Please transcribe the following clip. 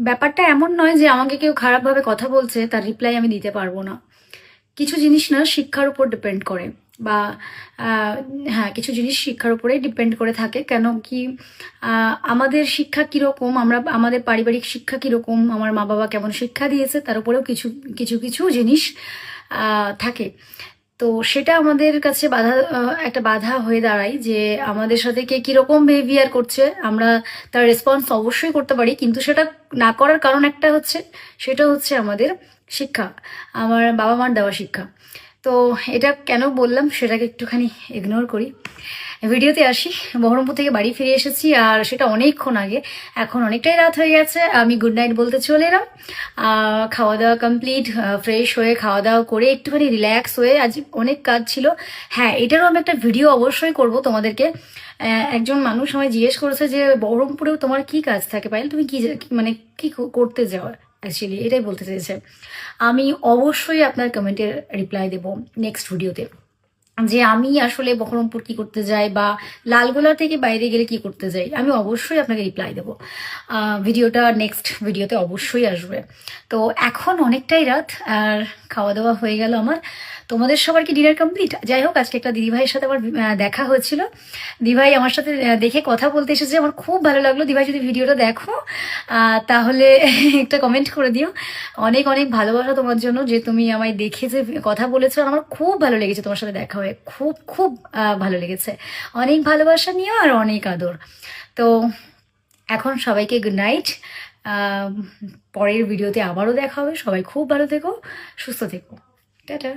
ব্যাপারটা এমন নয় যে আমাকে কেউ খারাপভাবে কথা বলছে তার রিপ্লাই আমি দিতে পারবো না। কিছু জিনিস না শিক্ষার উপর ডিপেন্ড করে, বা হ্যাঁ, কিছু জিনিস শিক্ষার উপরে ডিপেন্ড করে থাকে। কেন কি, আমাদের শিক্ষা কীরকম, আমাদের পারিবারিক শিক্ষা কীরকম, আমার মা বাবা কেমন শিক্ষা দিয়েছে, তার উপরেও কিছু কিছু কিছু জিনিস থাকে। তো সেটা আমাদের কাছে একটা বাধা হয়ে দাঁড়ায় যে আমাদের সাথে কে কীরকম বিহেভিয়ার করছে, আমরা তার রেসপন্স অবশ্যই করতে পারি, কিন্তু সেটা না করার কারণ একটা হচ্ছে, সেটা হচ্ছে আমাদের শিক্ষা, আমার বাবা মার দেওয়া শিক্ষা। তো এটা কেন বললাম সেটাকে একটুখানি ইগনোর করি, ভিডিওতে আসি। বহরমপুর থেকে বাড়ি ফিরে এসেছি, আর সেটা অনেকক্ষণ আগে। এখন অনেকটাই রাত হয়ে গেছে, আমি গুড নাইট বলতে চলে এলাম। খাওয়া দাওয়া কমপ্লিট, ফ্রেশ হয়ে খাওয়া দাওয়া করে একটুখানি রিল্যাক্স হয়ে, আজ অনেক কাজ ছিল। হ্যাঁ, এটারও আমি একটা ভিডিও অবশ্যই করব তোমাদেরকে। একজন মানুষ আমায় জিজ্ঞেস করেছে যে বহরমপুরেও তোমার কি কাজ থাকে পায়েল, তুমি কি মানে কি করতে যাও, অ্যাকচুয়ালি এটাই বলতে চেয়েছে। আমি অবশ্যই আপনার কমেন্টের রিপ্লাই দেব নেক্সট ভিডিওতে, যে আমি আসলে বহরমপুর কি করতে যাই বা লালগোলা থেকে বাইরে গেলে কি করতে যাই, আমি অবশ্যই আপনাকে রিপ্লাই দেবো। ভিডিওটা নেক্সট ভিডিওতে অবশ্যই আসবে। তো এখন অনেকটাই রাত, আর খাওয়া দাওয়া হয়ে গেল আমার। তোমাদের সবার কি ডিনার কমপ্লিট? যাই হোক, আজকে একটা দিদিভাইয়ের সাথে আমার দেখা হয়েছিল। দিদিভাই আমার সাথে দেখে কথা বলতে এসেছে, আমার খুব ভালো লাগলো। দিদিভাই যদি ভিডিওটা দেখো তাহলে একটা কমেন্ট করে দিও। অনেক অনেক ভালোবাসা তোমার জন্য, যে তুমি আমায় দেখে যে কথা বলেছো, আর আমার খুব ভালো লেগেছে তোমার সাথে দেখা হয়ে, খুব খুব ভালো লেগেছে। অনেক ভালোবাসা নিও আর অনেক আদর। তো এখন সবাইকে গুড নাইট। পরের ভিডিওতে আবারও দেখা হবে। সবাই খুব ভালো থেকো, সুস্থ থেকো। টাটা।